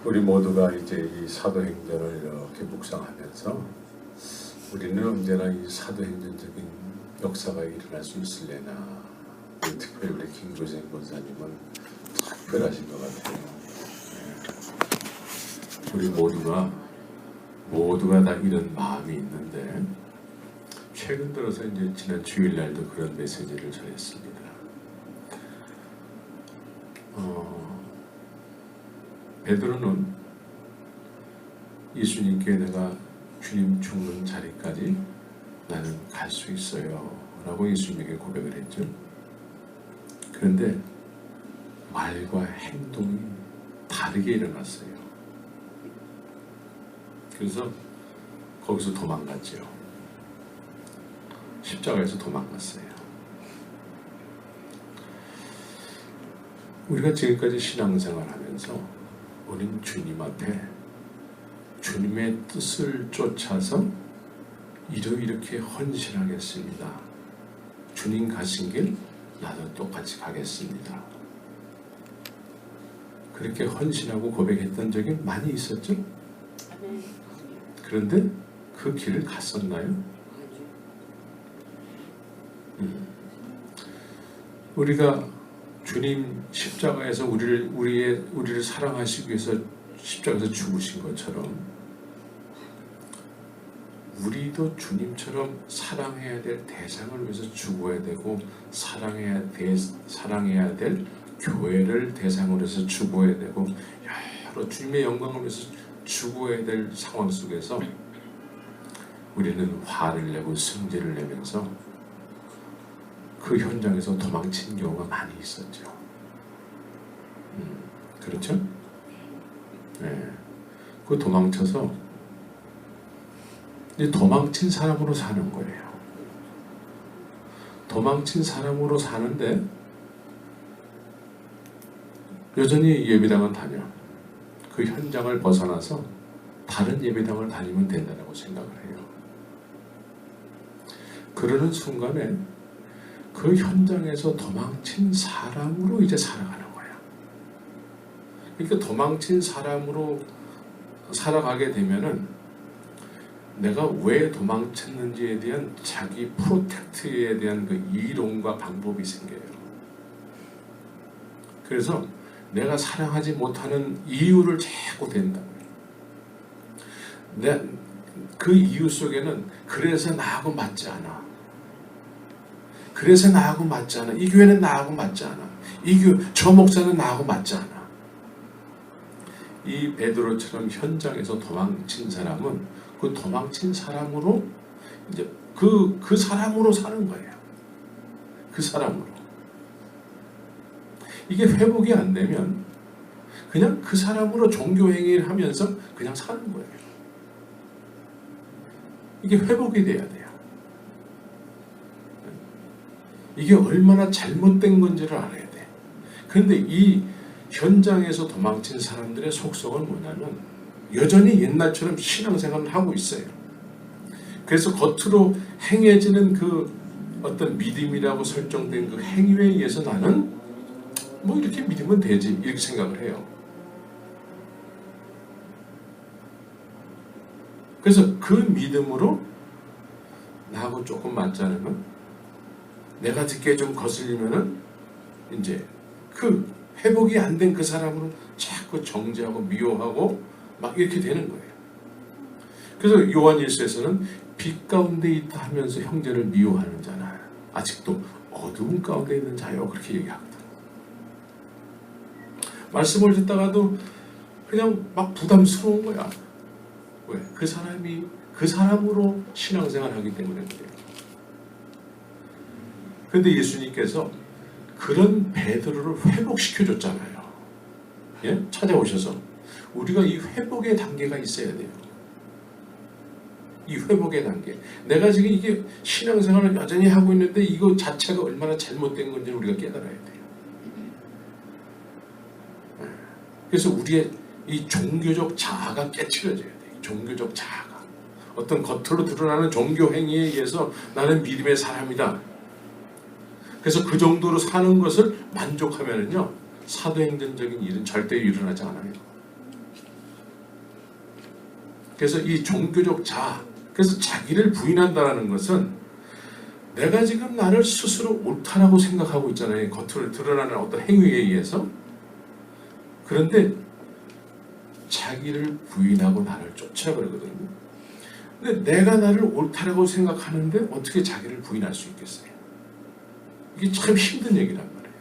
우리 모두가 이제 이 사도행전을 이렇게 묵상하면서 우리는 언제나 이 사도행전적인 역사가 일어날 수 있을래나, 특별히 우리 김교생 권사님은 특별하신 것 같아요. 우리 모두가 다 이런 마음이 있는데, 최근 들어서 이제 지난 주일날도 그런 메시지를 전했습니다. 베드로는 예수님께 내가 주님 죽는 자리까지 나는 갈 수 있어요 라고 예수님에게 고백을 했죠. 그런데 말과 행동이 다르게 일어났어요. 그래서 거기서 도망갔죠. 십자가에서 도망갔어요. 우리가 지금까지 신앙생활 하면서 우리는 주님 앞에 주님의 뜻을 쫓아서 이렇게 헌신하겠습니다. 주님 가신 길 나도 똑같이 가겠습니다. 그렇게 헌신하고 고백했던 적이 많이 있었죠? 그런데 그 길을 갔었나요? 우리가 주님 십자가에서 우리를 사랑하시기 위해서 십자가에서 죽으신 것처럼 우리도 주님처럼 사랑해야 될 대상을 위해서 죽어야 되고, 사랑해야 될 교회를 대상으로 해서 죽어야 되고, 여러 주님의 영광을 위해서 죽어야 될 상황 속에서 우리는 화를 내고 승질을 내면서 그 현장에서 도망친 경우가 많이 있었죠. 그렇죠? 네. 그 도망쳐서 이제 도망친 사람으로 사는 거예요. 도망친 사람으로 사는데 여전히 예배당은 다녀. 그 현장을 벗어나서 다른 예배당을 다니면 된다고 생각을 해요. 그러는 순간에 그 현장에서 도망친 사람으로 이제 살아가는 거야. 그러니까 도망친 사람으로 살아가게 되면은 내가 왜 도망쳤는지에 대한 자기 프로텍트에 대한 그 이론과 방법이 생겨요. 그래서 내가 사랑하지 못하는 이유를 자꾸 댄다고요. 그 이유 속에는 그래서 나하고 맞지 않아. 그래서 나하고 맞지 않아. 이 교회는 나하고 맞지 않아. 저 목사는 나하고 맞지 않아. 이 베드로처럼 현장에서 도망친 사람은 그 도망친 사람으로 이제 그 사람으로 사는 거예요. 그 사람으로. 이게 회복이 안 되면 그냥 그 사람으로 종교 행위를 하면서 그냥 사는 거예요. 이게 회복이 돼야 돼요. 이게 얼마나 잘못된 건지를 알아야 돼. 그런데 이 현장에서 도망친 사람들의 속성은 뭐냐면 여전히 옛날처럼 신앙생활을 하고 있어요. 그래서 겉으로 행해지는 그 어떤 믿음이라고 설정된 그 행위에 의해서 나는 뭐 이렇게 믿으면 되지 이렇게 생각을 해요. 그래서 그 믿음으로 나하고 조금 맞지 않으면, 내가 듣기에 좀 거슬리면은 이제 그 회복이 안 된 그 사람으로 자꾸 정죄하고 미워하고 막 이렇게 되는 거예요. 그래서 요한일서에서는 빛 가운데 있다 하면서 형제를 미워하는 자나 아직도 어두운 가운데 있는 자요 그렇게 얘기하거든. 말씀을 듣다가도 그냥 막 부담스러운 거야. 왜? 그 사람이 그 사람으로 신앙생활을 하기 때문에 그래요. 그런데 예수님께서 그런 베드로를 회복시켜줬잖아요. 예? 찾아오셔서 우리가 이 회복의 단계가 있어야 돼요. 이 회복의 단계. 내가 지금 이게 신앙생활을 여전히 하고 있는데 이거 자체가 얼마나 잘못된 건지 우리가 깨달아야 돼요. 그래서 우리의 이 종교적 자아가 깨트려져야 돼요. 종교적 자아가. 어떤 겉으로 드러나는 종교 행위에 의해서 나는 믿음의 사람이다. 그래서 그 정도로 사는 것을 만족하면은요, 사도행전적인 일은 절대 일어나지 않아요. 그래서 이 종교적 자아, 그래서 자기를 부인한다는 것은 내가 지금 나를 스스로 옳다라고 생각하고 있잖아요. 겉으로 드러나는 어떤 행위에 의해서. 그런데 자기를 부인하고 나를 쫓아버리거든요. 근데 내가 나를 옳다라고 생각하는데 어떻게 자기를 부인할 수 있겠어요? 이게 참 힘든 얘기란 말이에요.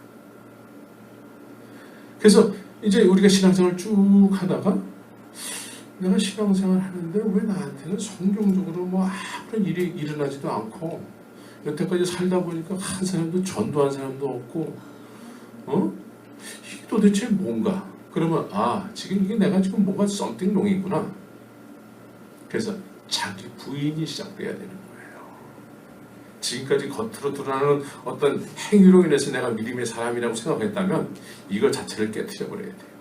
그래서 이제 우리가 신앙생활 쭉 하다가 내가 신앙생활 하는데 왜 나한테는 성경적으로 뭐 아무런 일이 일어나지도 않고 여태까지 살다 보니까 한 사람도 전도한 사람도 없고 이게 도대체 뭔가? 그러면 지금 이게 내가 지금 뭔가 something wrong이구나. 그래서 자기 부인이 시작돼야 되는 거예요. 지금까지 겉으로 드러나는 어떤 행위로 인해서 내가 믿음의 사람이라고 생각했다면 이거 자체를 깨트려 버려야 돼요.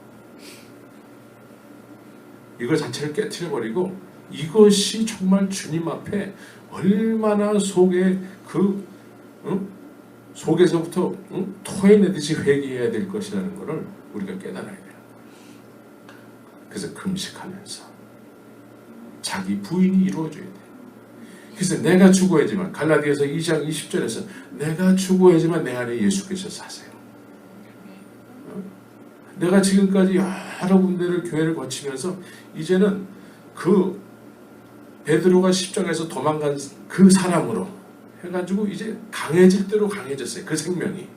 이거 자체를 깨트려 버리고 이것이 정말 주님 앞에 얼마나 속에 속에서부터 토해내듯이 회개해야 될 것이라는 것을 우리가 깨달아야 돼요. 그래서 금식하면서 자기 부인이 이루어져야 돼요. 그래서 내가 죽어야지만, 갈라디아서 2장 20절에서 내가 죽어야지만 내 안에 예수께서 사세요. 내가 지금까지 여러 군데를 교회를 거치면서 이제는 그 베드로가 십자가에서 도망간 그 사람으로 해가지고 이제 강해질 대로 강해졌어요. 그 생명이.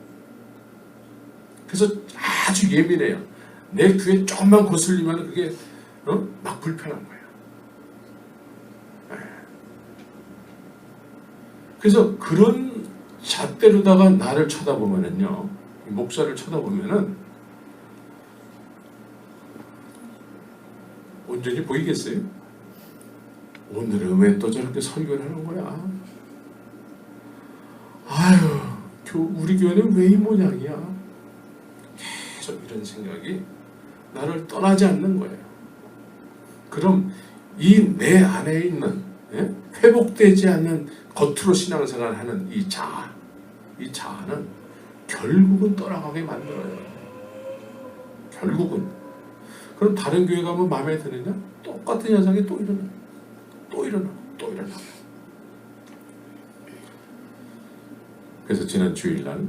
그래서 아주 예민해요. 내 귀에 조금만 거슬리면 그게 막 불편한 거예요. 그래서 그런 잣대로다가 나를 쳐다보면은요, 목사를 쳐다보면은 온전히 보이겠어요? 오늘은 왜 또 저렇게 설교를 하는 거야? 아유, 우리 교회는 왜 이 모양이야? 계속 이런 생각이 나를 떠나지 않는 거예요. 그럼 이 내 안에 있는 회복되지 않는 겉으로 신앙생활을 하는 이 자아는 결국은 떠나가게 만들어요. 결국은. 그럼 다른 교회 가면 마음에 드느냐? 똑같은 현상이 또 일어나. 그래서 지난 주일날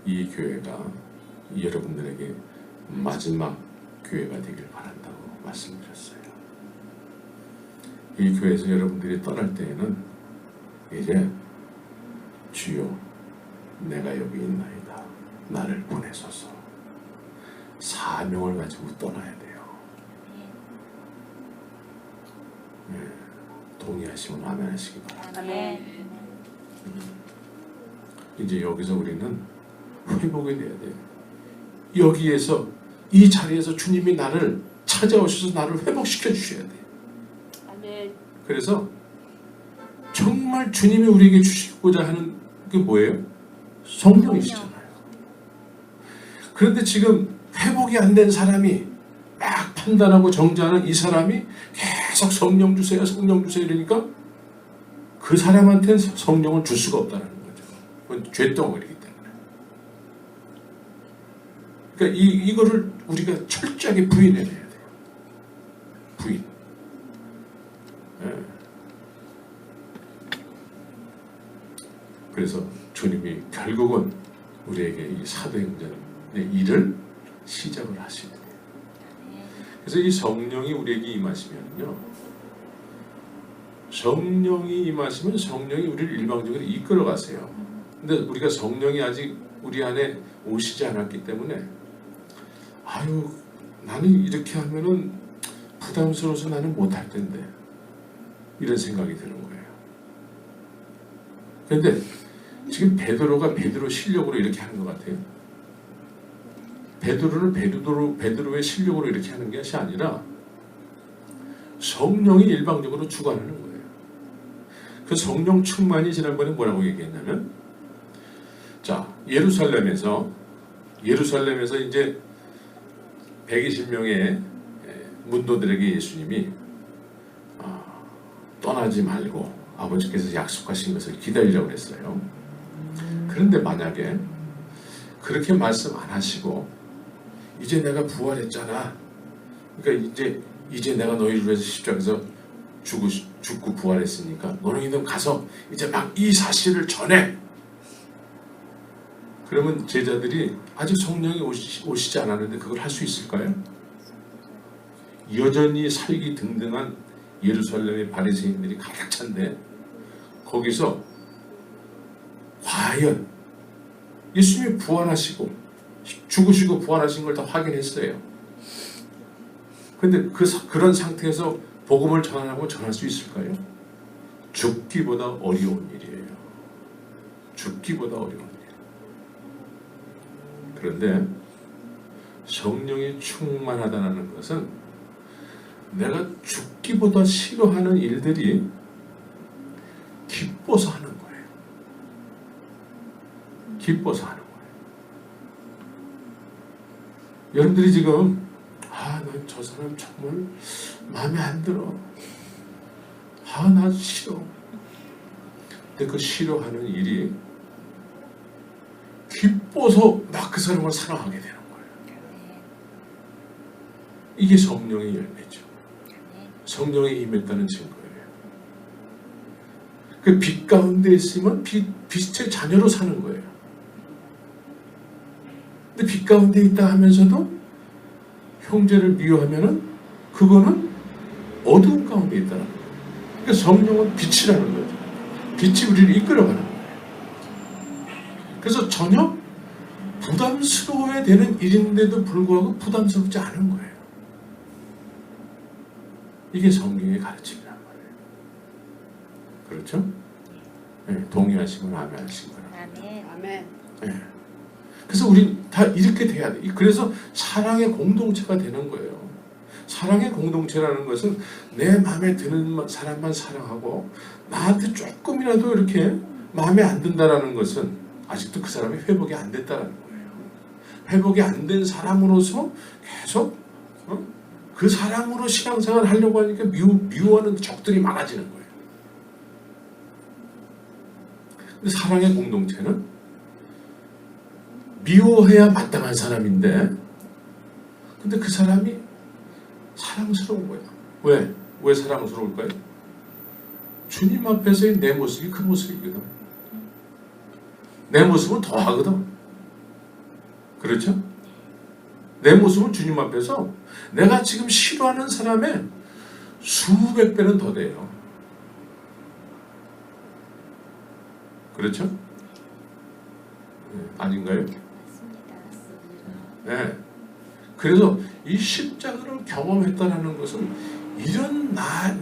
이 교회가 여러분들에게 마지막 교회가 되길 바란다고 말씀드렸어요. 이 교회에서 여러분들이 떠날 때에는 이제 주여 내가 여기 있나이다. 나를 보내소서. 사명을 가지고 떠나야 돼요. 동의하시면 아멘 하시기 바랍니다. 이제 여기서 우리는 회복이 돼야 돼요. 여기에서 이 자리에서 주님이 나를 찾아오셔서 나를 회복시켜 주셔야 돼요. 그래서 정말 주님이 우리에게 주시고자 하는 게 뭐예요? 성령이시잖아요. 그런데 지금 회복이 안 된 사람이 막 판단하고 정죄하는 이 사람이 계속 성령 주세요 이러니까 그 사람한테는 성령을 줄 수가 없다는 거죠. 그건 죄덩어리이기 때문에. 그러니까 이거를 우리가 철저하게 부인해내야 돼요. 부인. 그래서 주님이 결국은 우리에게 이 사도행전의 일을 시작을 하셔야 돼요. 그래서 이 성령이 우리에게 임하시면요, 성령이 임하시면 성령이 우리를 일방적으로 이끌어 가세요. 근데 우리가 성령이 아직 우리 안에 오시지 않았기 때문에 나는 이렇게 하면은 부담스러워서 나는 못할 텐데 이런 생각이 드는 거예요. 그런데 지금 베드로가 베드로 실력으로 이렇게 하는 것 같아요. 베드로를 베드로의 실력으로 이렇게 하는 것이 아니라 성령이 일방적으로 주관하는 거예요. 그 성령 충만이 지난번에 뭐라고 얘기했냐면, 자, 예루살렘에서 이제 120명의 문도들에게 예수님이 떠나지 말고 아버지께서 약속하신 것을 기다리라고 했어요. 그런데 만약에 그렇게 말씀 안 하시고 이제 내가 부활했잖아, 그러니까 이제 이제 내가 너희를 위해서 십자가에서 죽고 부활했으니까 너희는 가서 이제 막 이 사실을 전해. 그러면 제자들이 아직 성령이 오시지 않았는데 그걸 할 수 있을까요? 여전히 살기 등등한 예루살렘의 바리새인들이 가득 찬데 거기서 과연 예수님이 부활하시고 죽으시고 부활하신 걸 다 확인했어요. 근데 그런 상태에서 복음을 전하고 전할 수 있을까요? 죽기보다 어려운 일이에요. 죽기보다 어려운 일. 그런데 성령이 충만하다는 것은 내가 죽기보다 싫어하는 일들이 기뻐서 하는 거예요. 기뻐서 하는 거예요. 여러분들이 지금 난 저 사람 정말 마음에 안 들어. 나 싫어. 근데 그 싫어하는 일이 기뻐서 막 그 사람을 사랑하게 되는 거예요. 이게 성령의 열매죠. 성령이 임했다는 증거예요. 그 빛 가운데 있으면 빛의 자녀로 사는 거예요. 근데 빛 가운데 있다 하면서도 형제를 미워하면은 그거는 어두운 가운데 있다는 거예요. 그러니까 성령은 빛이라는 거죠. 빛이 우리를 이끌어가는 거예요. 그래서 전혀 부담스러워야 되는 일인데도 불구하고 부담스럽지 않은 거예요. 이게 성경의 가르침이란 말이에요. 그렇죠? 네, 동의하시면 아멘 하시거나. 아멘. 네. 그래서 우리 다 이렇게 돼야 돼. 그래서 사랑의 공동체가 되는 거예요. 사랑의 공동체라는 것은 내 마음에 드는 사람만 사랑하고 나한테 조금이라도 이렇게 마음에 안 든다라는 것은 아직도 그 사람이 회복이 안 됐다라는 거예요. 회복이 안 된 사람으로서 계속 그 사람으로 신앙생활을 하려고 하니까 미워하는 적들이 많아지는 거예요. 근데 사랑의 공동체는 미워해야 마땅한 사람인데 근데 그 사람이 사랑스러운 거야. 왜? 왜 사랑스러울까요? 주님 앞에서의 내 모습이 그 모습이거든. 내 모습은 더 하거든. 그렇죠? 내 모습은 주님 앞에서 내가 지금 싫어하는 사람의 수백 배는 더 돼요. 그렇죠? 아닌가요? 네. 그래서 이 십자가를 경험했다는 것은 이런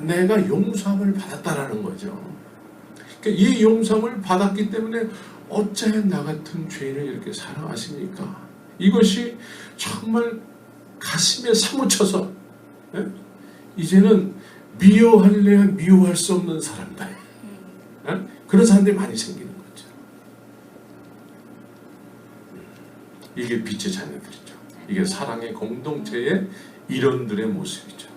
내가 용서함을 받았다라는 거죠. 그러니까 이 용서함을 받았기 때문에 어째 나 같은 죄인을 이렇게 사랑하십니까? 이것이 정말 가슴에 사무쳐서 이제는 미워할래야 미워할 수 없는 사람들, 그런 사람들이 많이 생기는 거죠. 이게 빛의 자녀들이죠. 이게 사랑의 공동체의 일원들의 모습이죠.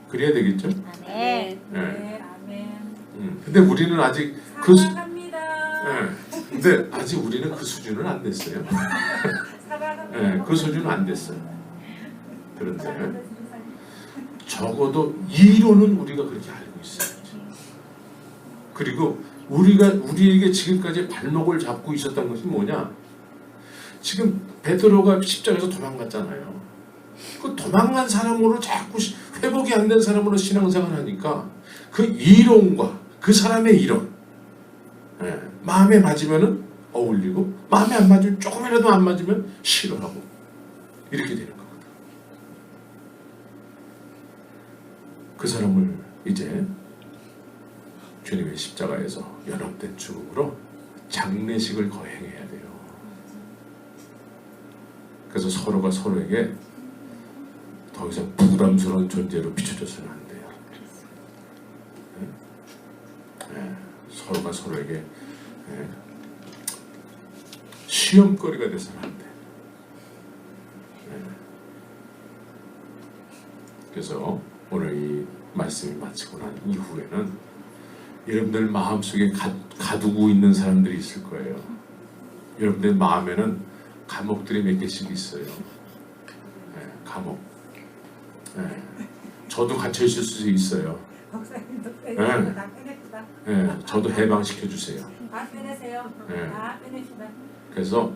그래야 되겠죠? 아멘. 네. 아멘. 근데 우리는 아직 사랑합니다. 근데 아직 우리는 그 수준은 안 됐어요. 사랑합니다. 그 수준은 안 됐어요. 그런데 적어도 이론은 우리가 그렇게 알고 있어요. 그리고 우리에게 지금까지 발목을 잡고 있었던 것이 뭐냐? 지금 베드로가 십자가에서 도망갔잖아요. 그 도망간 사람으로 자꾸 회복이 안 된 사람으로 신앙생활을 하니까 그 이론과 그 사람의 이론, 마음에 맞으면은 어울리고 마음에 안 맞으면 조금이라도 안 맞으면 싫어하고 이렇게 되는 거거든. 그 사람을 이제 주님의 십자가에서 연합된 죽음으로 장례식을 거행해야 돼요. 그래서 서로가 서로에게 더 이상 부담스러운 존재로 비춰져서는 안 돼요. 서로가 서로에게 시험거리가 돼서는 안 돼. 그래서 오늘 이 말씀이 마치고 난 이후에는 여러분들 마음속에 가두고 있는 사람들이 있을 거예요. 여러분들 마음에는 감옥들이 몇 개씩 있어요. 감옥. 예. 저도 갇혀 있을 수 있어요. 목사님도 네. 빼냅시다. 빼냅시다. 예. 저도 해방시켜 주세요. 다 빼내세요. 네. 다 빼냅시다. 그래서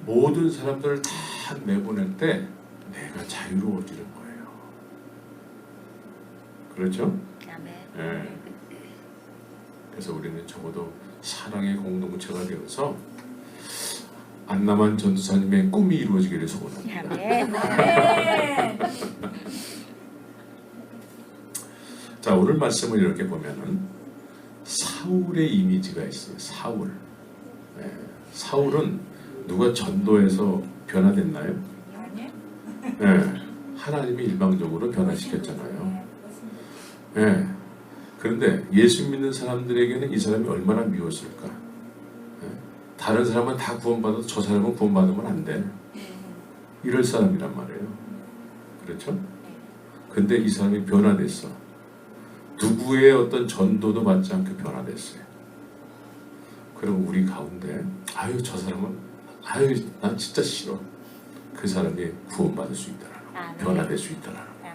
모든 사람들을 다 내보낼 때 내가 자유로워지는 거예요. 그렇죠? 아멘. 예. 그래서 우리는 적어도 사랑의 공동체가 되어서 안남한 전도사님의 꿈이 이루어지기를 소원합니다. 아멘. 네. 자, 오늘 말씀을 이렇게 보면은 사울의 이미지가 있어요. 사울. 예. 사울은 누가 전도해서 변화됐나요? 아니요? 예. 하나님이 일방적으로 변화시켰잖아요. 예. 그런데 예수 믿는 사람들에게는 이 사람이 얼마나 미웠을까? 예. 다른 사람은 다 구원받아도 저 사람은 구원받으면 안 돼. 이럴 사람이란 말이에요. 그렇죠? 근데 이 사람이 변화됐어. 누구의 어떤 전도도 받지 않게 변화됐어요. 그럼 우리 가운데 아유 저 사람은 아유 난 진짜 싫어. 그 사람이 구원받을 수 있다라는 거, 변화될 수 있다라는 거.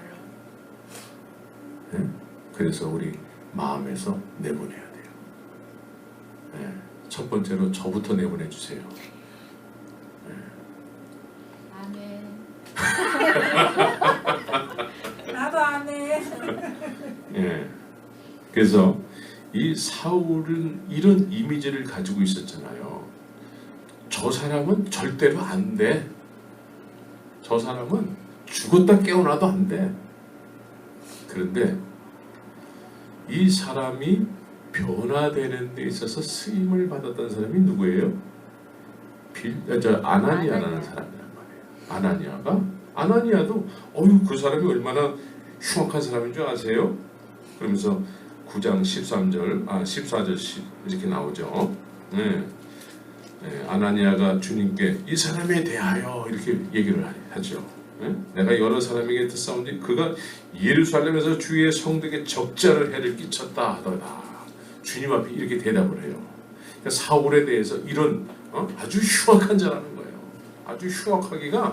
예? 그래서 우리 마음에서 내보내야 돼요. 예. 첫 번째로 저부터 내보내 주세요. 아멘. 나도 아멘. 예. 그래서 이 사울은 이런 이미지를 가지고 있었잖아요. 저 사람은 절대로 안 돼. 저 사람은 죽었다 깨어나도 안 돼. 그런데 이 사람이 변화되는 데 있어서 쓰임을 받았던 사람이 누구예요? 아나니아라는 사람이란 말이에요. 아나니아도 그 사람이 얼마나 흉악한 사람인 줄 아세요? 그러면서 9장 13절, 14절 이렇게 나오죠. 네. 네, 아나니아가 주님께 이 사람에 대하여 이렇게 얘기를 하죠. 네? 내가 여러 사람에게 듣사온지 그가 예루살렘에서 주의 성도에게 적자를 해를 끼쳤다 하더라. 주님 앞에 이렇게 대답을 해요. 그러니까 사울에 대해서 이런 아주 흉악한 자라는 거예요. 아주 흉악하기가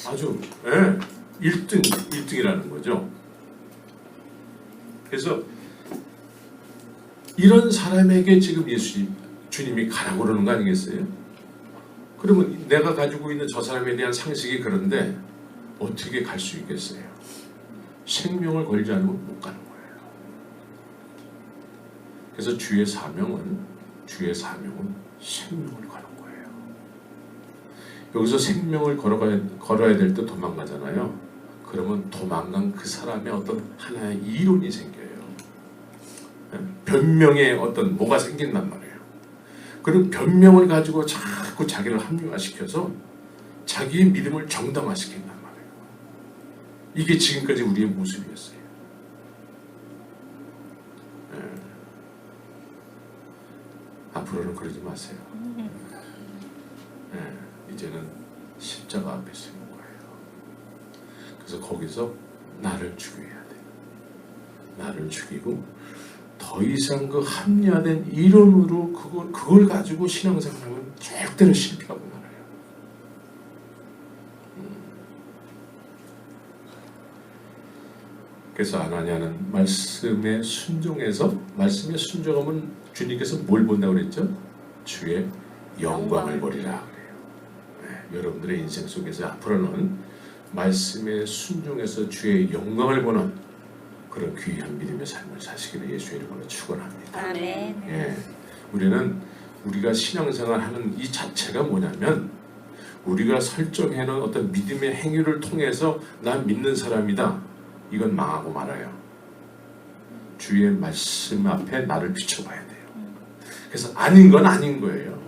아주 1등이라는 거죠. 그래서 이런 사람에게 지금 주님이 가라고 그러는 거 아니겠어요? 그러면 내가 가지고 있는 저 사람에 대한 상식이 그런데 어떻게 갈 수 있겠어요? 생명을 걸지 않으면 못 가는 거예요. 그래서 주의 사명은 생명을 거는 거예요. 여기서 생명을 걸어야 될 때 도망가잖아요. 그러면 도망간 그 사람의 어떤 하나의 이론이 생겨요. 변명의 어떤 뭐가 생긴단 말이에요. 그런 변명을 가지고 자꾸 자기를 합리화시켜서 자기의 믿음을 정당화시킨단 말이에요. 이게 지금까지 우리의 모습이었어요. 앞으로는 그러지 마세요. 이제는 십자가 앞에 서는 거예요. 그래서 거기서 나를 죽여야 돼. 나를 죽이고 더 이상 그 합리화된 이론으로 그걸 가지고 신앙생활하면 절대로 실패하고 말아요. 그래서 아나니아는 말씀에 순종하면 주님께서 뭘 본다고 그랬죠? 주의 영광을 보리라 그래요. 여러분들의 인생 속에서 앞으로는 말씀에 순종해서 주의 영광을 보는 그런 귀한 믿음의 삶을 사시기를 예수의 이름으로 축원합니다. 아멘. 우리가 신앙생활하는 이 자체가 뭐냐면 우리가 설정해놓은 어떤 믿음의 행위를 통해서 난 믿는 사람이다. 이건 망하고 말아요. 주의 말씀 앞에 나를 비춰봐야 돼요. 그래서 아닌 건 아닌 거예요.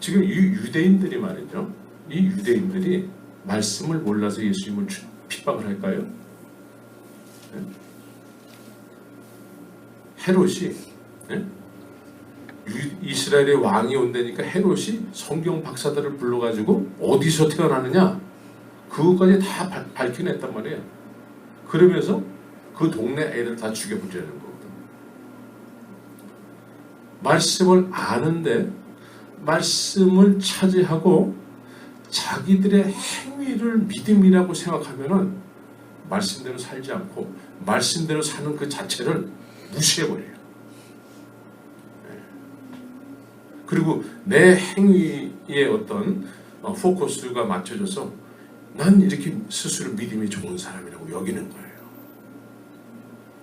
지금 이 유대인들이 말이죠. 이 유대인들이 말씀을 몰라서 예수님을 핍박을 할까요? 헤롯이 이스라엘의 왕이 온다니까 헤롯이 성경 박사들을 불러가지고 어디서 태어나느냐 그것까지 다 밝혀냈단 말이에요. 그러면서 그 동네 애들 다 죽여버리는 거거든. 말씀을 아는데 말씀을 차지하고 자기들의 행위를 믿음이라고 생각하면은 말씀대로 살지 않고 말씀대로 사는 그 자체를 무시해버려요. 그리고 내 행위에 어떤 포커스가 맞춰져서 난 이렇게 스스로 믿음이 좋은 사람이라고 여기는 거예요.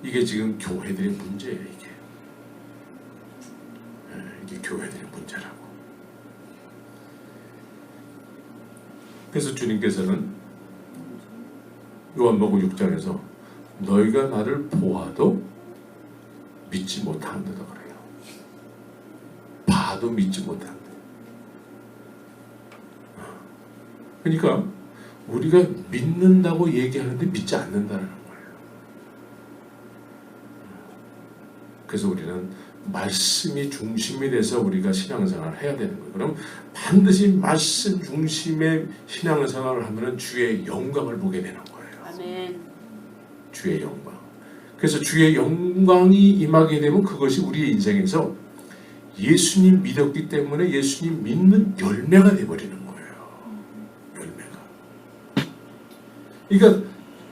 이게 지금 교회들의 문제예요. 이게 교회들의 문제라고. 그래서 주님께서는 요한복음 6장에서 너희가 나를 보아도 믿지 못한다고 그래요. 봐도 믿지 못한다. 그러니까 우리가 믿는다고 얘기하는데 믿지 않는다는 거예요. 그래서 우리는 말씀이 중심이 돼서 우리가 신앙생활을 해야 되는 거예요. 그럼 반드시 말씀 중심의 신앙생활을 하면 주의 영광을 보게 되는 거예요. 아멘. 주의 영광. 그래서 주의 영광이 임하게 되면 그것이 우리의 인생에서 예수님 믿었기 때문에 예수님 믿는 열매가 되어버리는 거예요. 열매가. 그러니까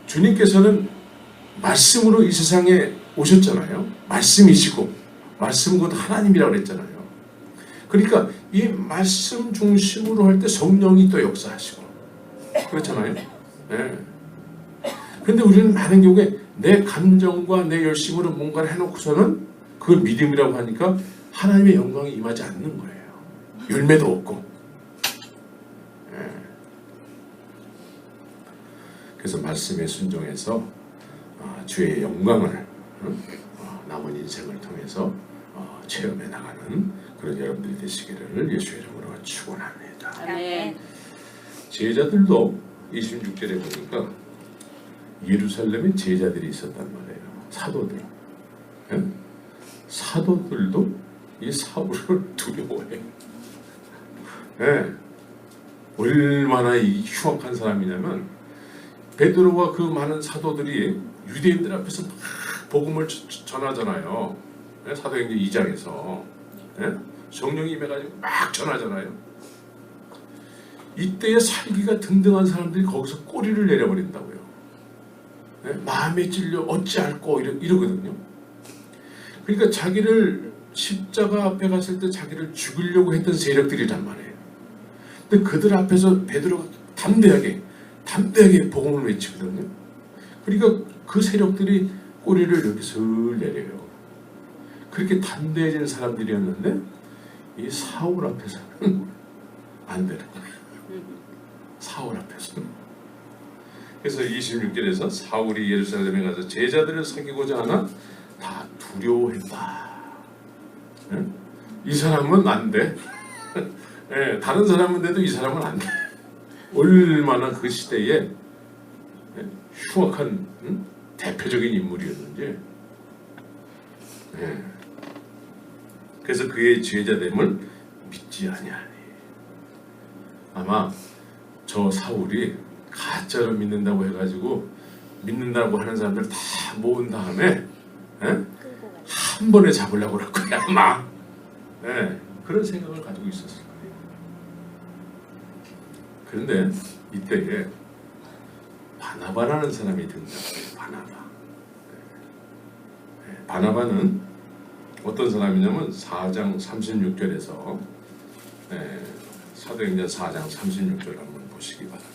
주님께서는 말씀으로 이 세상에 오셨잖아요. 말씀이시고 말씀은 곧 하나님이라고 그랬잖아요. 그러니까 이 말씀 중심으로 할 때 성령이 또 역사하시고 그렇잖아요. 네. 근데 우리는 많은 경우에 내 감정과 내 열심으로 뭔가를 해놓고서는 그걸 믿음이라고 하니까 하나님의 영광이 임하지 않는 거예요. 열매도 없고. 네. 그래서 말씀에 순종해서 주의 영광을 남은 인생을 통해서 체험해 나가는 그런 여러분들이 되시기를 예수의 이름으로 축원합니다. 아멘. 제자들도 26절에 보니까 예루살렘에 제자들이 있었단 말이에요. 사도들. 예? 사도들도 이 사울을 두려워해요. 예. 얼마나 이 흉악한 사람이냐면 베드로와 그 많은 사도들이 유대인들 앞에서 막 복음을 전하잖아요. 예? 사도행전 2장에서 예? 성령이 임해가지고 막 전하잖아요. 이때의 살기가 등등한 사람들이 거기서 꼬리를 내려버린다고요. 예? 마음에 찔려 어찌할꼬 이러거든요. 그러니까 자기를 십자가 앞에 갔을 때 자기를 죽이려고 했던 세력들이란 말이에요. 근데 그들 앞에서 베드로가 담대하게 복음을 외치거든요. 그러니까 그 세력들이 꼬리를 이렇게 슬 내려요. 그렇게 담대해진 사람들이었는데 이 사울 앞에서는 안 되는 거예요. 사울 앞에서는. 그래서 26절에서 사울이 예루살렘에 가서 제자들을 사귀고자 하나 다 두려워했다. 예? 이 사람은 안 돼. 예, 다른 사람은 돼도 이 사람은 안 돼. 얼마나 그 시대에 흉악한 대표적인 인물이었는지. 예. 그래서 그의 제자됨을 믿지 아니하니. 아마 저 사울이 가짜로 믿는다고 해가지고 믿는다고 하는 사람들 다 모은 다음에 한 번에 잡으려고 그럴 거야 아마. 예. 그런 생각을 가지고 있었을 거예요. 그런데 이때에 바나바라는 사람이 등장해요. 바나바. 바나바는 어떤 사람이냐면 4장 36절에서 사도행전 4장 36절 한번 보시기 바랍니다.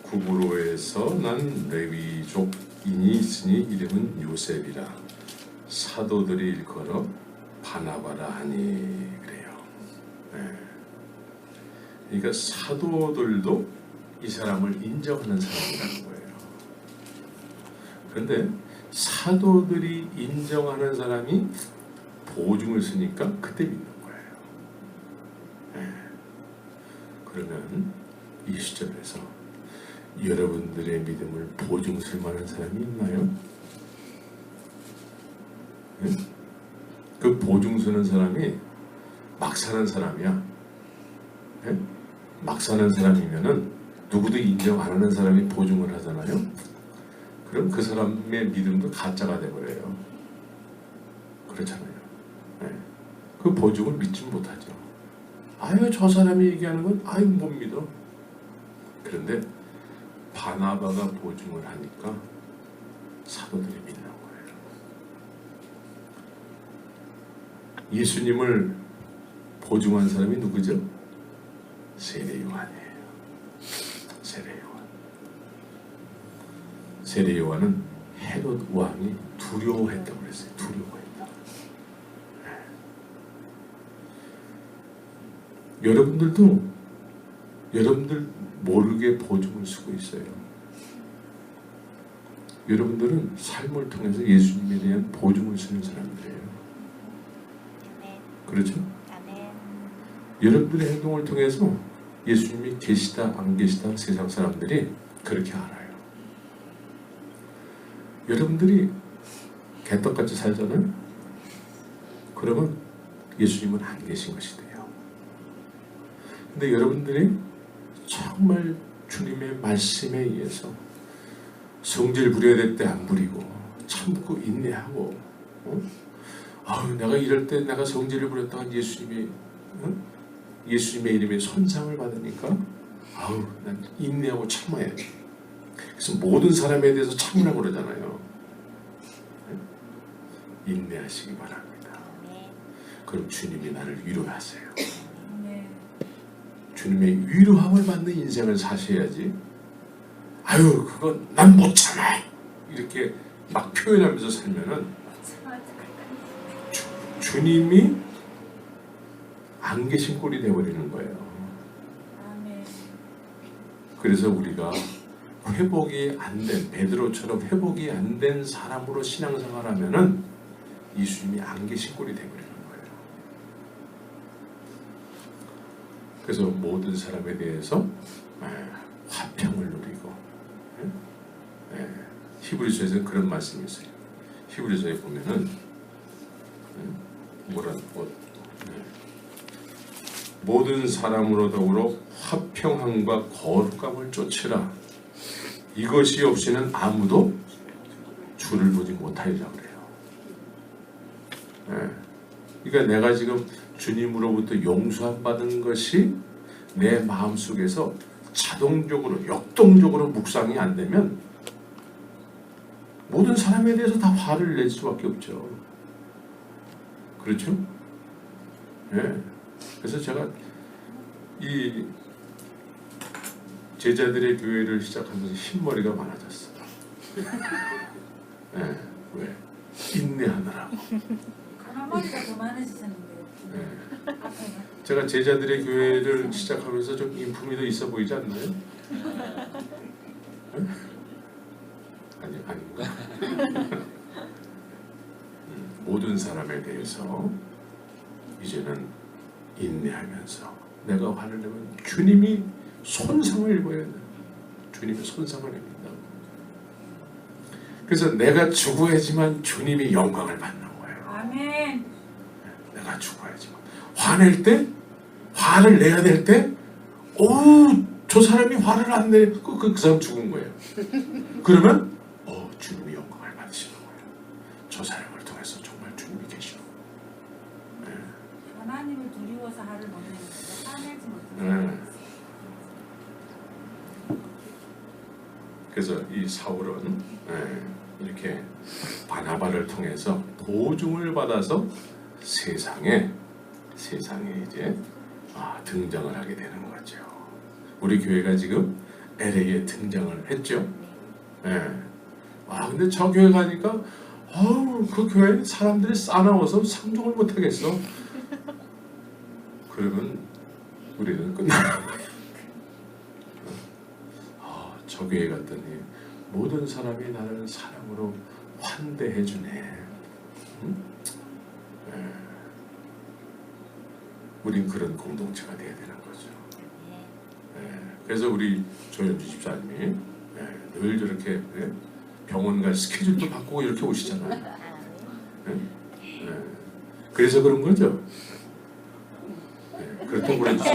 구브로에서 난 레위족인이 있으니 이름은 요셉이라 사도들이 일컬어 바나바라 하니 그래요. 그러니까 사도들도 이 사람을 인정하는 사람이라는 거예요. 그런데 사도들이 인정하는 사람이 보증을 쓰니까 그때 믿는 거예요. 그러면 이 시점에서 여러분들의 믿음을 보증 쓸 만한 사람이 있나요? 그 보증 쓰는 사람이 막 사는 사람이야. 막 사는 사람이면은 누구도 인정 안 하는 사람이 보증을 하잖아요. 그럼 그 사람의 믿음도 가짜가 돼버려요. 그렇잖아요. 네. 그 보증을 믿지 못하죠. 아유 저 사람이 얘기하는 건 아유 못 믿어. 그런데 바나바가 보증을 하니까 사도들이 믿는 거예요. 예수님을 보증한 사람이 누구죠? 세례 요한이에요. 세례 요한. 세례 요한은 헤롯 왕이 두려워했다고 그랬어요. 두려워했다. 네. 여러분들 모르게 보증을 쓰고 있어요. 여러분들은 삶을 통해서 예수님에 대한 보증을 쓰는 사람들이에요. 그렇죠? 여러분들의 행동을 통해서 예수님이 계시다 안 계시다 세상 사람들이 그렇게 알아요. 여러분들이 개떡같이 살잖아요. 그러면 예수님은 안 계신 것이 돼요. 근데 여러분들이 정말 주님의 말씀에 의해서 성질 부려야 될 때 안 부리고 참고 인내하고 내가 이럴 때 내가 성질을 부렸다가 예수님의 이름에 손상을 받으니까 난 인내하고 참아야 돼. 그래서 모든 사람에 대해서 참으라고 그러잖아요. 인내하시기 바랍니다. 그럼 주님이 나를 위로하세요. 주님의 위로함을 받는 인생을 사셔야지. 그건 난 못 참아 이렇게 막 표현하면서 살면은 주님이 안 계신 꼴이 되어버리는 거예요. 그래서 우리가 회복이 안 된 베드로처럼 회복이 안 된 사람으로 신앙생활하면은 예수님이 안 계신 꼴이 되어버리는 거예요. 그래서 모든 사람에 대해서 화평을 누리고 히브리서에서는 그런 말씀이 있어요. 히브리서에 보면은 모든 사람으로 더불어 화평함과 거룩함을 쫓으라. 이것이 없이는 아무도 주를 보지 못하리라고 그래요. 그러니까 내가 지금 주님으로부터 용서함 받은 것이 내 마음속에서 자동적으로 역동적으로 묵상이 안 되면 모든 사람에 대해서 다 화를 낼 수밖에 없죠. 그렇죠? 그래서 제가 이 제자들의 교회를 시작하면서 흰머리가 많아졌어. 왜? 인내하느라고. 까마머리가 더 많으시셨는데요. 제가 제자들의 교회를 시작하면서 좀 인품이 더 있어 보이지 않나요? 아닌가? 모든 사람에 대해서 이제는 인내하면서 내가 화를 내면 주님이 손상을 입어야 돼. 주님이 손상을 입는다고. 그래서 내가 죽어야지만 주님이 영광을 받는 거예요. 아멘. 내가 죽어야지만. 화낼 때, 화를 내야 될 때, 저 사람이 화를 안 내, 그 사람 죽은 거예요. 그러면 주님이 영광을 받으시는 거예요. 저 사람을 통해서 정말 주님이 계시고. 하나님을 두려워서 화를 못 내는 거죠. 화내지 못해요. 그래서 이 사울은 이렇게 바나바를 통해서 보증을 받아서 세상에 이제 등장을 하게 되는 거죠. 우리 교회가 지금 LA에 등장을 했죠. 근데 저 교회 가니까 그 교회 사람들이 싸나워서 상종을 못 하겠어. 그러면 우리는 끝나는 거예요. 저 교회 갔더니 모든 사람이 나를 사랑으로 환대해 주네. 우린 그런 공동체가 돼야 되는 거죠. 그래서 우리 조현주 집사님이 늘 저렇게 병원 갈 스케줄도 바꾸고 이렇게 오시잖아요. 그래서 그런 거죠. 그렇다고 그래주세요.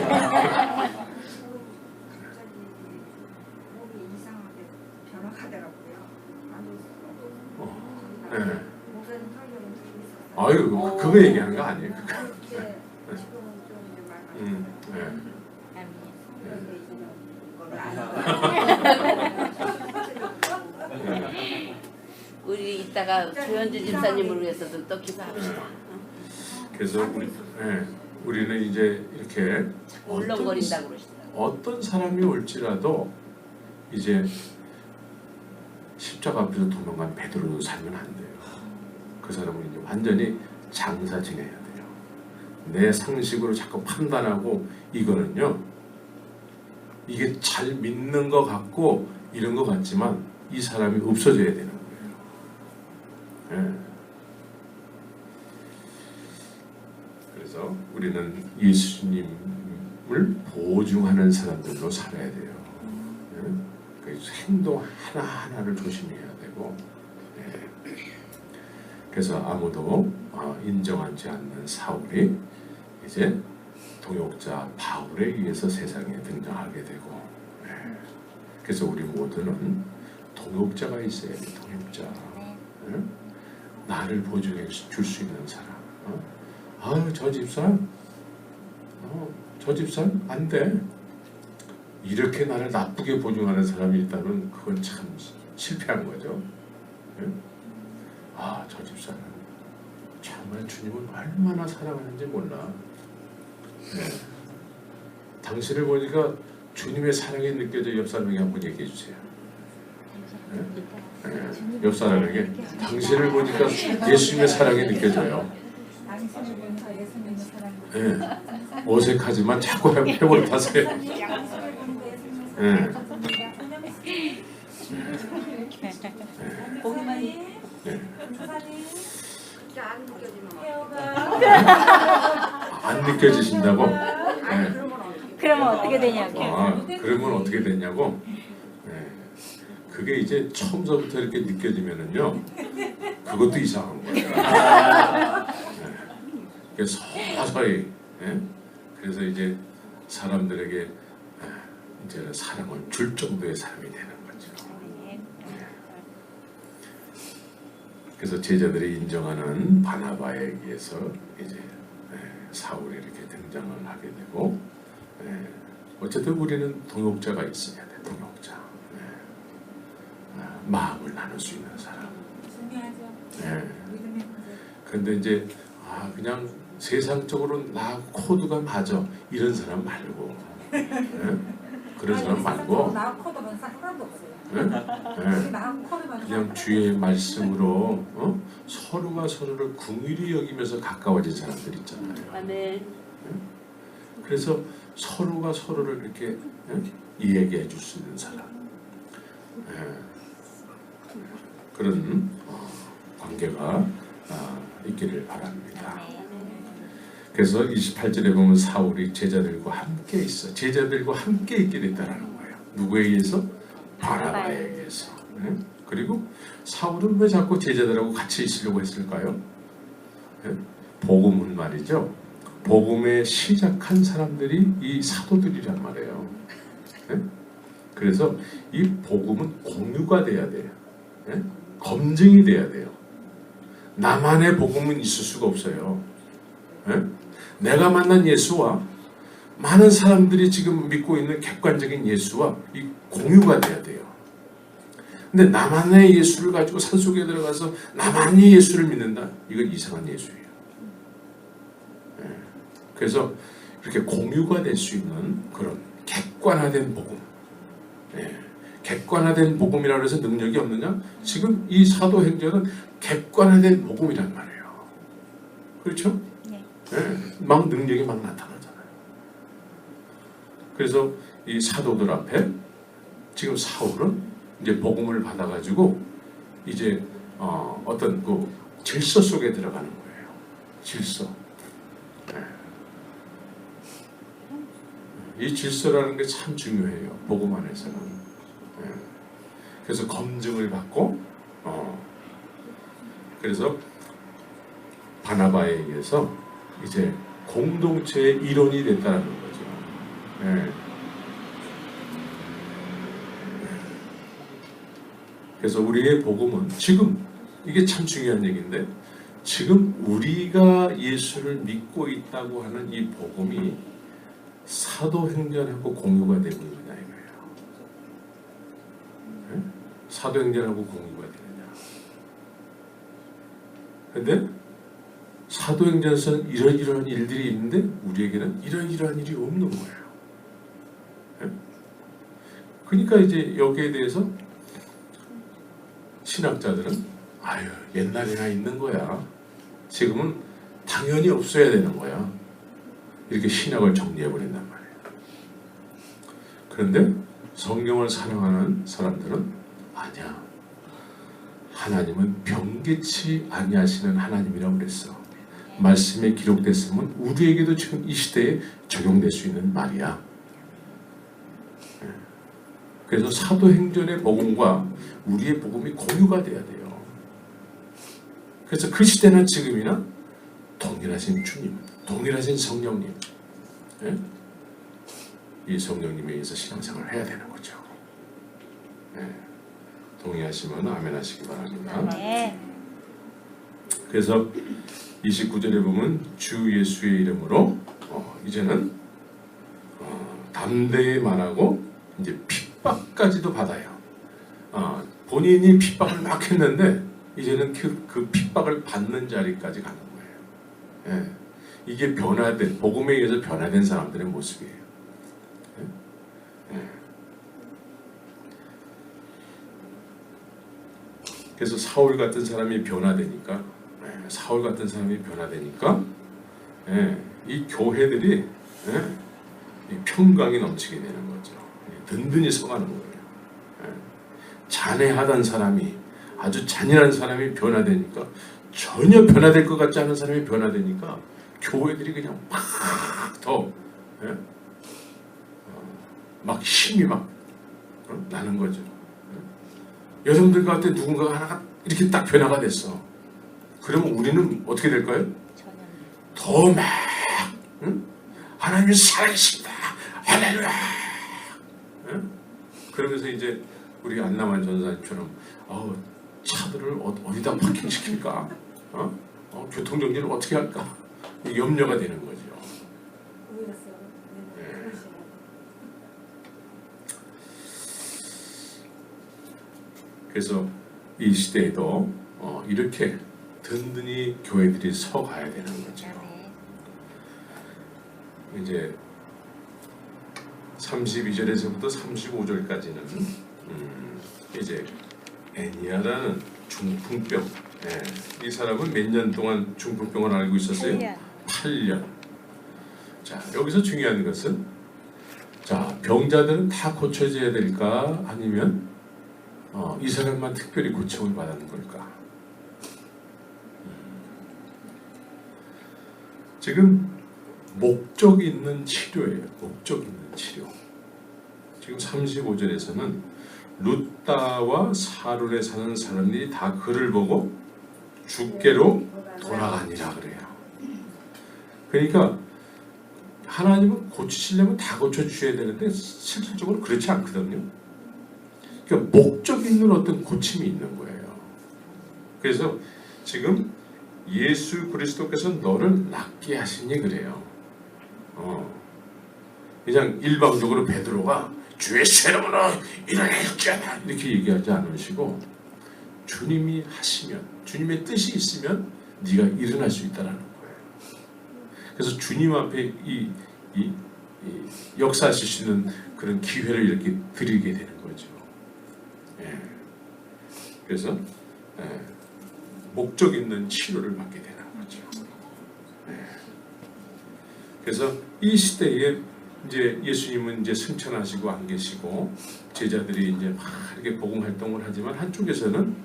몸이 이상하게 변화하더라고요. 네. 목사님 설교를 듣고 있었어요. 아유 그거 얘기하는 거 아니에요. 이렇게 지금은 좀 이제 네. 우리 이따가 조현주 집사님을 위해서도 또 기도합시다. 그래서 우리는 이제 이렇게 울렁거린다고 그러시더라고요. 어떤 사람이 올지라도 이제 십자가 앞에서 도망간 베드로로 살면 안 돼요. 그 사람은 이제 완전히 장사 지내야 돼요. 내 상식으로 자꾸 판단하고 이거는요. 이게 잘 믿는 것 같고 이런 것 같지만 이 사람이 없어져야 되는 거예요. 그래서 우리는 예수님을 보증하는 사람들로 살아야 돼요. 그래서 행동 하나하나를 조심해야 되고 그래서 아무도 인정하지 않는 사울이 이제 동역자 바울에 의해서 세상에 등장하게 되고 그래서 우리 모두는 동역자가 있어야 돼. 동역자. 나를 보증해 줄 수 있는 사람. 저 집사람 저 집사람 안 돼. 이렇게 나를 나쁘게 보증하는 사람이 있다면 그건 참 실패한 거죠. 저 집사람 정말 주님은 얼마나 사랑하는지 몰라. 당신을 보니까 주님의 사랑이 느껴져. 옆 사람에게 한번 얘기해 주세요. 옆 사람에게 당신을 보니까 예수님의 사랑이 느껴져요. 당신을 보면서 예수님의 사랑을 어색하지만 자꾸 해볼 타세요. 안 느껴지신다고? 그러면 어떻게 되냐고. 그러면 어떻게 되냐고? 그게 이제 처음서부터 이렇게 느껴지면은요, 그것도 이상한 거예요. 서서히. 그래서 이제 사람들에게 이제 사랑을 줄 정도의 사람이 되는 거죠. 그래서 제자들이 인정하는 바나바에 의해서 이제 사울이 이렇게 등장을 하게 되고, 어쨌든 우리는 동역자가 있어야 돼. 동역자. 마음을 나눌 수 있는 사람. 중요하죠. 그런데 이제 그냥 세상적으로 나 코드가 맞아 이런 사람 말고, 그런 사람 말고, 나 코드는 상관도 없어요. 그냥 주의 말씀으로 서로가 서로를 긍휼히 여기면서 가까워진 사람들 있잖아요. 아멘. 그래서 서로가 서로를 이렇게 이야기해 줄 수 있는 사람. 그런 관계가 있기를 바랍니다. 그래서 28절에 보면 사울이 제자들과 함께 있어. 제자들과 함께 있게 됐다는 거예요. 누구에 의해서? 바나바에 의해서. 그리고 사울은 왜 자꾸 제자들하고 같이 있으려고 했을까요? 복음은 말이죠. 복음에 시작한 사람들이 이 사도들이란 말이에요. 그래서 이 복음은 공유가 돼야 돼요. 검증이 돼야 돼요. 나만의 복음은 있을 수가 없어요. 내가 만난 예수와 많은 사람들이 지금 믿고 있는 객관적인 예수와 이 공유가 돼야 돼요. 근데 나만의 예수를 가지고 산속에 들어가서 나만이 예수를 믿는다? 이건 이상한 예수예요. 그래서 이렇게 공유가 될 수 있는 그런 객관화된 복음. 객관화된 복음이라고 해서 능력이 없느냐? 지금 이 사도행전은 객관화된 복음이란 말이에요. 그렇죠? 막 능력이 막 나타나잖아요. 그래서 이 사도들 앞에 지금 사울은 이제 복음을 받아가지고 이제 어떤 그 질서 속에 들어가는 거예요. 질서. 이 질서라는 게 참 중요해요. 복음 안에서는. 그래서 검증을 받고 그래서 바나바에 의해서 이제 공동체의 일원이 됐다는 거죠. 그래서 우리의 복음은 지금 이게 참 중요한 얘기인데 지금 우리가 예수를 믿고 있다고 하는 이 복음이 사도행전하고 공유가 되고 있느냐 이거예요. 네? 사도행전하고 공유가 되느냐. 근데 사도행전에서는 이러이러한 일들이 있는데 우리에게는 이러이러한 일이 없는 거예요. 네? 그러니까 이제 여기에 대해서 신학자들은 아유 옛날에나 있는 거야. 지금은 당연히 없어야 되는 거야. 이렇게 신학을 정리해버린단 말이에요. 그런데 성경을 사랑하는 사람들은 아니야. 하나님은 변개치 아니하시는 하나님이라고 그랬어. 말씀에 기록됐으면 우리에게도 지금 이 시대에 적용될 수 있는 말이야. 그래서 사도행전의 복음과 우리의 복음이 공유가 돼야 돼요. 그래서 그 시대나 지금이나 동일하신 주님, 동일하신 성령님, 예? 이 성령님에 의해서 신앙생활을 해야 되는 거죠. 예. 동의하시면 아멘 하시기 바랍니다. 네. 그래서 29절에 보면 주 예수의 이름으로 이제는 담대히 말하고 이제 핍박까지도 받아요. 본인이 핍박을 막 했는데 이제는 그 핍박을 받는 자리까지 가는 거예요. 예. 이게 변화된, 복음에 의해서 변화된 사람들의 모습이에요. 예. 예. 그래서 사울 같은 사람이 변화되니까, 사울 같은 사람이 변화되니까, 이 교회들이 이 평강이 넘치게 되는 거죠. 든든히 서가는 거예요. 잔해하던 사람이, 아주 잔인한 사람이 변화되니까, 전혀 변화될 것 같지 않은 사람이 변화되니까 교회들이 그냥 막 힘이 막 나는 거죠. 여러분들 가운데 누군가가 하나가 이렇게 딱 변화가 됐어. 그러면 우리는 어떻게 될까요? 더 막 하나님이 살아계십니다. 할렐루야. 그러면서 이제 우리 안남한 전사님처럼 차들을 어디다 파킹시킬까? 교통정리를 어떻게 할까? 염려가 되는 거죠. 네. 그래서 이 시대에도 이렇게 든든히 교회들이 서가야 되는 거죠. 이제 32절에서부터 35절까지는 이제 애니아라는 중풍병. 이 사람은 몇 년 동안 중풍병을 앓고 있었어요? 8년. 자, 여기서 중요한 것은 자, 병자들은 다 고쳐져야 될까? 아니면 이 사람만 특별히 고침을 받는 걸까? 지금 목적 있는 치료예요. 목적 있는 치료. 지금 35절에서는 룻다와 사룰에 사는 사람들이 다 그를 보고 주께로 돌아가니라 그래요. 그러니까 하나님은 고치시려면 다 고쳐주셔야 되는데 실질적으로 그렇지 않거든요. 그러니까 목적 있는 어떤 고침이 있는 거예요. 그래서 지금 예수 그리스도께서 너를 낫게 하시니 그래요. 그냥 일방적으로 베드로가 주의 이름으로 일어날지어다 이렇게 얘기하지 않으시고 주님이 하시면 주님의 뜻이 있으면 네가 일어날 수 있다는 거예요. 그래서 주님 앞에 이 역사하실 수 있는 그런 기회를 이렇게 드리게 되는 거죠. 그래서 목적 있는 치료를 받게 되는 거죠. 그래서 이 시대에 이제 예수님은 이제 승천하시고 안 계시고 제자들이 이제 막 이렇게 복음 활동을 하지만 한쪽에서는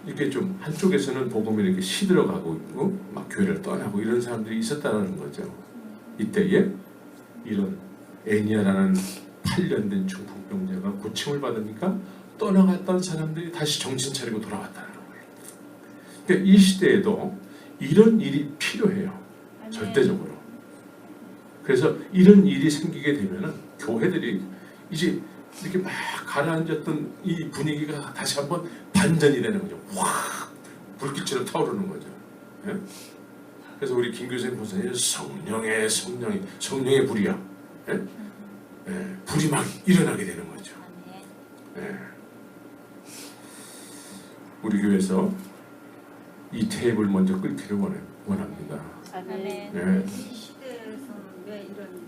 이렇게 좀 한쪽에서는 복음이 이렇게 시들어가고 있고 막 교회를 떠나고 이런 사람들이 있었다는 거죠. 이때에 이런 애니아라는 8년 된 중풍병자가 고침을 받으니까 떠나갔던 사람들이 다시 정신 차리고 돌아왔다는 거예요. 그러니까 이 시대에도 이런 일이 필요해요. 절대적으로. 그래서 이런 일이 생기게 되면은 교회들이 이제 이렇게 막 가라앉았던 이 분위기가 다시 한번 반전이 되는 거죠. 확 불길처럼 타오르는 거죠. 예? 그래서 우리 김 교수님 보세요. 성령의 불이야. 예? 예, 불이 막 일어나게 되는 거죠. 예. 우리 교회에서 이 테이블 먼저 끌기를 원합니다. 아멘. 예. 이 시대에서는 왜 이런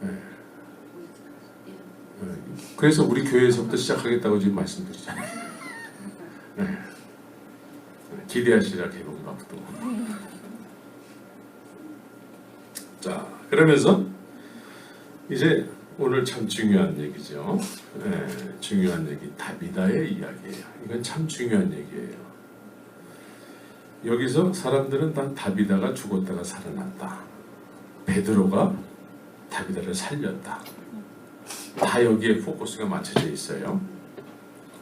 예. 그래서 우리 교회에서부터 시작하겠다고 지금 말씀드리잖아요. 네. 기대하시라 개봉 박도. 자, 그러면서 이제 오늘 참 중요한 얘기죠. 네, 중요한 얘기, 다비다의 이야기예요. 이건 참 중요한 얘기예요. 여기서 사람들은 다 다비다가 죽었다가 살아났다. 베드로가 다비다를 살렸다. 다 여기에 포커스가 맞춰져 있어요.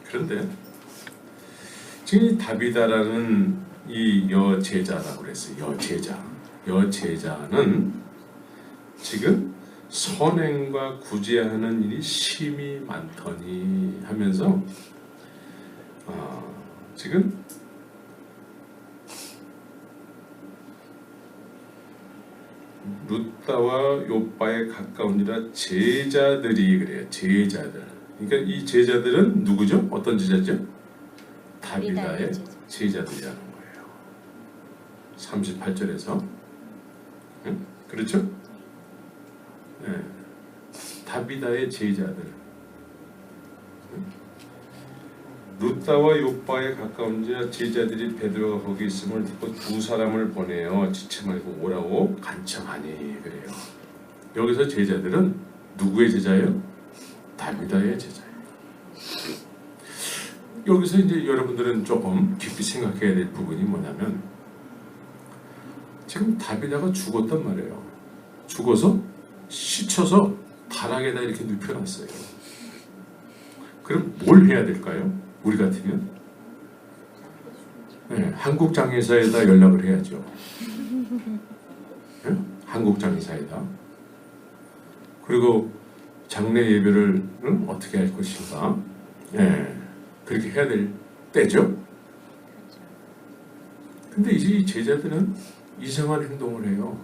그런데 지금 이 다비다라는 이 여제자라고 그랬어요. 여제자는 지금 선행과 구제하는 일이 심히 많더니 하면서 지금 루다와 요바에 가까우니라 제자들이 그래요. 제자들. 그러니까 이 제자들은 누구죠? 어떤 제자죠? 다비다의 제자들이라는 거예요. 38절에서 응? 그렇죠? 네. 다비다의 제자들. 응? 루다와 요바에 가까운 제자들이 베드로가 거기 있음을 듣고 두 사람을 보내어 지체 말고 오라고 간청하니 그래요. 여기서 제자들은 누구의 제자예요? 다비다의 제자예요. 여기서 이제 여러분들은 조금 깊이 생각해야 될 부분이 뭐냐면 지금 다비다가 죽었단 말이에요. 죽어서 시쳐서 다락에다 이렇게 눕혀놨어요. 그럼 뭘 해야 될까요? 우리 같으면 네, 한국장의사에다 연락을 해야죠. 네? 한국장의사에다. 그리고 장례 예배를 어떻게 할 것인가. 네, 그렇게 해야 될 때죠. 근데 이제 이 제자들은 이상한 행동을 해요.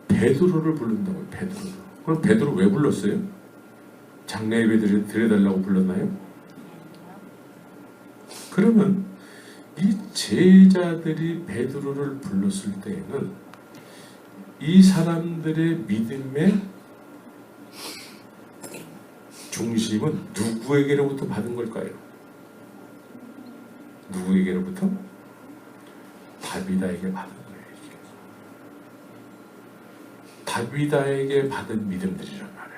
베드로를 부른다고요. 베드로를. 그럼 베드로 왜 불렀어요? 장례 예배 드려달라고 불렀나요? 그러면 이 제자들이 베드로를 불렀을 때에는 이 사람들의 믿음의 중심은 누구에게로부터 받은 걸까요? 누구에게로부터? 다비다에게 받은 거예요. 다비다에게 받은 믿음들이란 말이에요.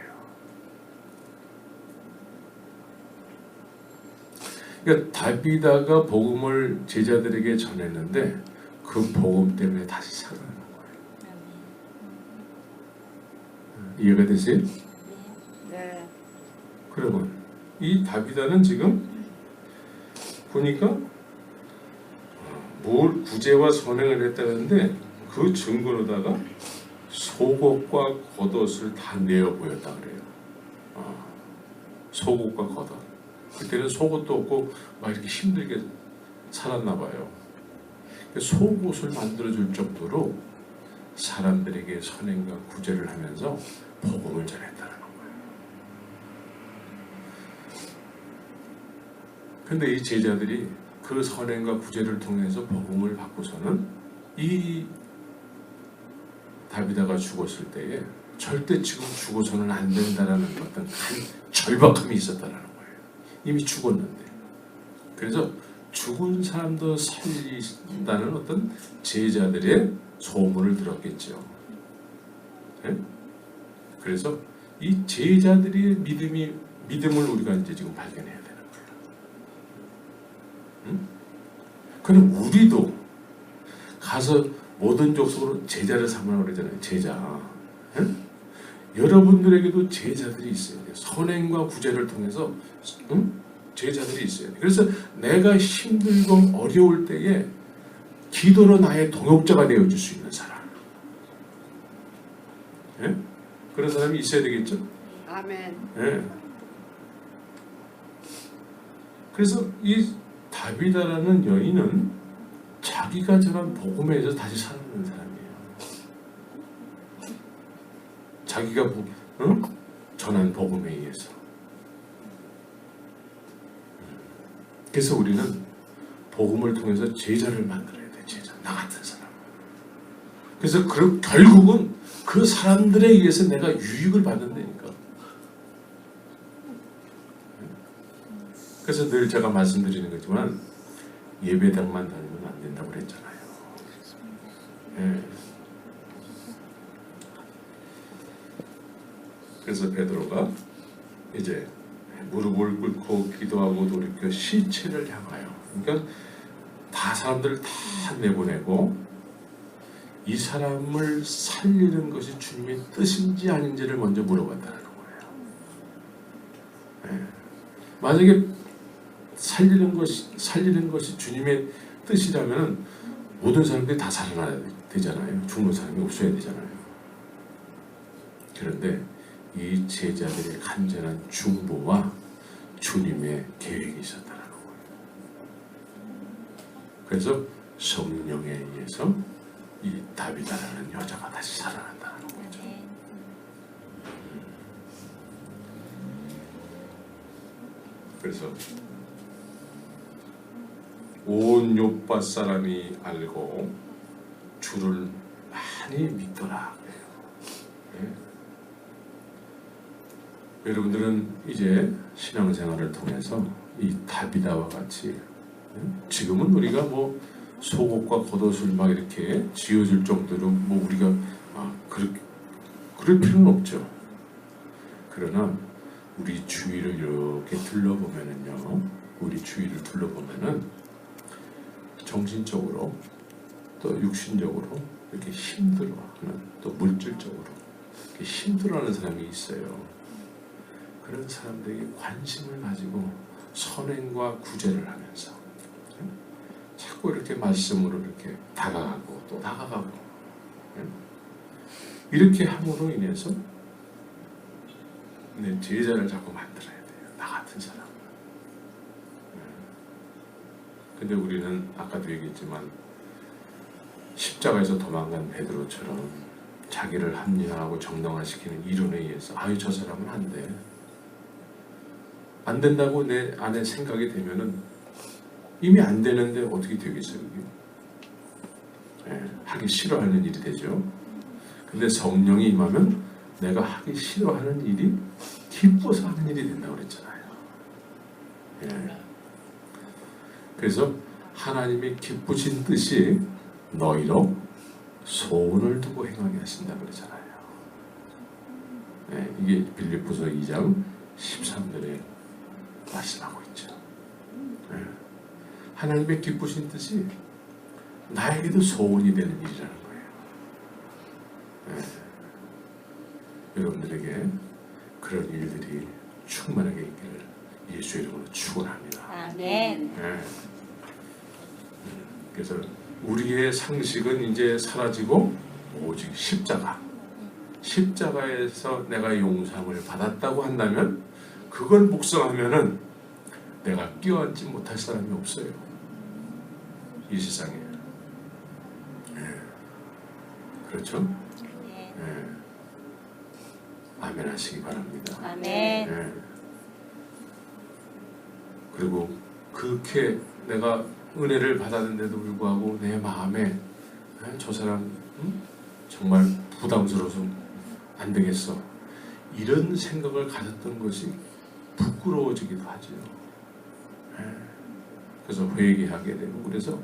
그러니까 다비다가 복음을 제자들에게 전했는데 그 복음 때문에 다시 살아나는 거예요. 이해가 되세요? 네. 그러면 이 다비다는 지금 보니까 뭘 구제와 선행을 했다는데 그 증거로다가 속옷과 겉옷을 다 내어 보였다 그래요. 속옷과 겉옷. 그때는 속옷도 없고 막 이렇게 힘들게 살았나 봐요. 속옷을 만들어줄 정도로 사람들에게 선행과 구제를 하면서 복음을 전했다는 거예요. 근데 이 제자들이 그 선행과 구제를 통해서 복음을 받고서는 이 다비다가 죽었을 때에 절대 지금 죽어서는 안 된다라는 어떤 절박함이 있었다는 거예요. 이미 죽었는데. 그래서 죽은 사람도 살린다는 어떤 제자들의 소문을 들었겠죠. 네? 그래서 이 제자들의 믿음을 우리가 이제 지금 발견해야 되는 거예요. 응? 그럼 우리도 가서 모든 족속으로 제자를 삼으라고 그러잖아요. 제자. 응? 여러분들에게도 제자들이 있어야 돼요. 선행과 구제를 통해서 제자들이 있어야 돼요. 그래서 내가 힘들고 어려울 때에 기도로 나의 동역자가 되어줄 수 있는 사람. 예? 그런 사람이 있어야 되겠죠? 아멘. 예. 그래서 이 다비다라는 여인은 자기가 전한 복음에 의해서 다시 살아나는 사람이에요. 자기가 전한 복음에 의해서. 그래서 우리는 복음을 통해서 제자를 만들어야 돼. 제자, 나 같은 사람. 그래서 결국은 그 사람들에 의해서 내가 유익을 받는다니까. 그래서 늘 제가 말씀드리는 거지만 예배당만 다니면 안 된다고 그랬잖아요. 예. 그래서 베드로가 이제 무릎을 꿇고 기도하고 돌이켜 시체를 향하여, 그러니까 다 사람들을 다 내보내고 이 사람을 살리는 것이 주님의 뜻인지 아닌지를 먼저 물어봤다는 거예요. 예. 만약에 살리는 것이 주님의 뜻이라면 모든 사람들이 다 살아나야 되잖아요. 죽는 사람이 없어야 되잖아요. 그런데 이 제자들의 간절한 중보와 주님의 계획이 있었다는 거예요. 그래서 성령에 의해서 이 다비다라는 여자가 다시 살아난다는 거죠. 그래서 온 요파 사람이 알고 주를 많이 믿더라. 네. 여러분들은 이제 신앙생활을 통해서 이 다비다와 같이, 지금은 우리가 뭐 속옷과 겉옷을 막 이렇게 지어줄 정도로 뭐 우리가 그럴 필요는 없죠. 그러나 우리 주위를 이렇게 둘러보면은요, 우리 주위를 둘러보면은 정신적으로 또 육신적으로 이렇게 힘들어하는, 또 물질적으로 이렇게 힘들어하는 사람이 있어요. 그런 사람들에게 관심을 가지고 선행과 구제를 하면서 자꾸 이렇게 말씀으로 이렇게 다가가고 또 다가가고, 이렇게 함으로 인해서 내 제자를 자꾸 만들어야 돼요. 나 같은 사람. 근데 우리는 아까도 얘기했지만 십자가에서 도망간 베드로처럼 자기를 합리화하고 정당화시키는 이론에 의해서 저 사람은 안 돼. 안 된다고 내 안에 생각이 되면은 이미 안 되는데 어떻게 되겠어요? 하기 싫어하는 일이 되죠. 근데 성령이 임하면 내가 하기 싫어하는 일이 기뻐서 하는 일이 된다고 그랬잖아요. 그래서 하나님의 기쁘신 뜻이 너희로 소원을 두고 행하게 하신다고 그러잖아요. 이게 빌립보서 2장 13절에 말씀하고 있죠. 하나님의 기쁘신 뜻이 나에게도 소원이 되는 일이라는 거예요. 여러분들에게 그런 일들이 충만하게 있기를 예수 이름으로 축원합니다. 아멘. 그래서 우리의 상식은 이제 사라지고 오직 십자가에서 내가 용서함을 받았다고 한다면, 그걸 묵상하면은 내가 끼어앉지 못할 사람이 없어요, 이 세상에. 그렇죠? 아멘 하시기 바랍니다. 아멘. 그리고 그렇게 내가 은혜를 받았는데도 불구하고 내 마음에 저 사람 정말 부담스러워서 안 되겠어, 이런 생각을 가졌던 것이 부끄러워지기도 하죠. 그래서 회개하게 되고, 그래서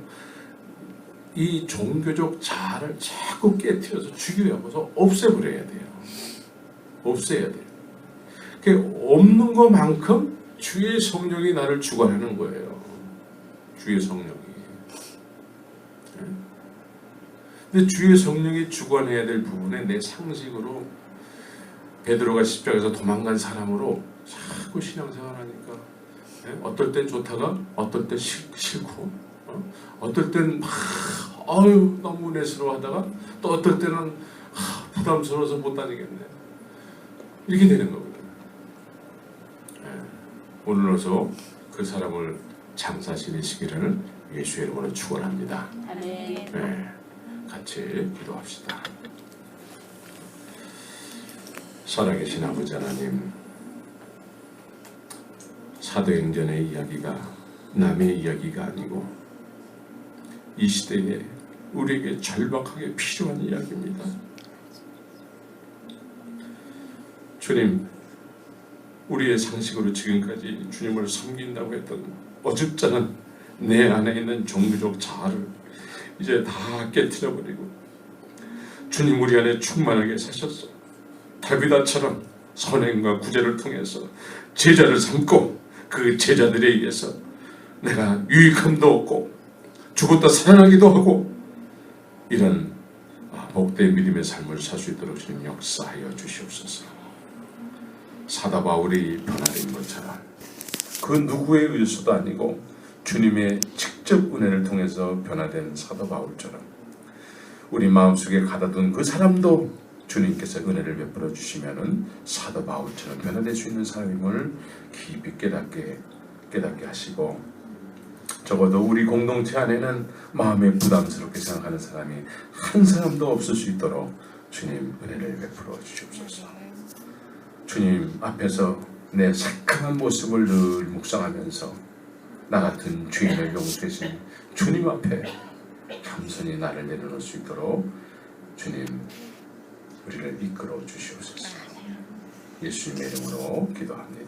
이 종교적 자아를 자꾸 깨트려서 죽여서 없애버려야 돼요. 없애야 돼요. 그 없는 것만큼 주의 성령이 나를 주관하는 거예요. 주의 성령이. 근데 주의 성령이 주관해야 될 부분에 내 상식으로, 베드로가 십자가에서 도망간 사람으로 자꾸 신앙생활하니까 어떨 땐 좋다가 어떨 땐 싫고, 어떨 땐 막 너무 은혜스러워하다가 또 어떨 때는 부담스러워서 못 다니겠네, 이렇게 되는 거거든요. 오늘로서 그 사람을 장사시리시기를 예수의 이름으로 축원합니다. 아멘. 네, 같이 기도합시다. 살아계신 아버지 하나님, 사도행전의 이야기가 남의 이야기가 아니고 이 시대에 우리에게 절박하게 필요한 이야기입니다. 주님, 우리의 상식으로 지금까지 주님을 섬긴다고 했던 어줍잖은 내 안에 있는 종교적 자아를 이제 다 깨트려버리고 주님 우리 안에 충만하게 사셔서 다비다처럼 선행과 구제를 통해서 제자를 삼고 그 제자들에 의해서 내가 유익함도 얻고 죽었다 살아나기도 하고 이런 복된 믿음의 삶을 살 수 있도록 주님 역사하여 주시옵소서. 사도 바울이 변화된 것처럼 그 누구의 의수도 아니고 주님의 직접 은혜를 통해서 변화된 사도 바울처럼 우리 마음속에 가다둔 그 사람도 주님께서 은혜를 베풀어 주시면은 사도 바울처럼 변화될 수 있는 사람임을 깊이 깨닫게 하시고, 적어도 우리 공동체 안에는 마음에 부담스럽게 생각하는 사람이 한 사람도 없을 수 있도록 주님 은혜를 베풀어 주시옵소서. 주님 앞에서 내 착한 모습을 늘 묵상하면서 나 같은 죄인을 용서하신 주님 앞에 겸손히 나를 내려놓을 수 있도록 주님 우리를 이끌어 주시옵소서. 예수님의 이름으로 기도합니다.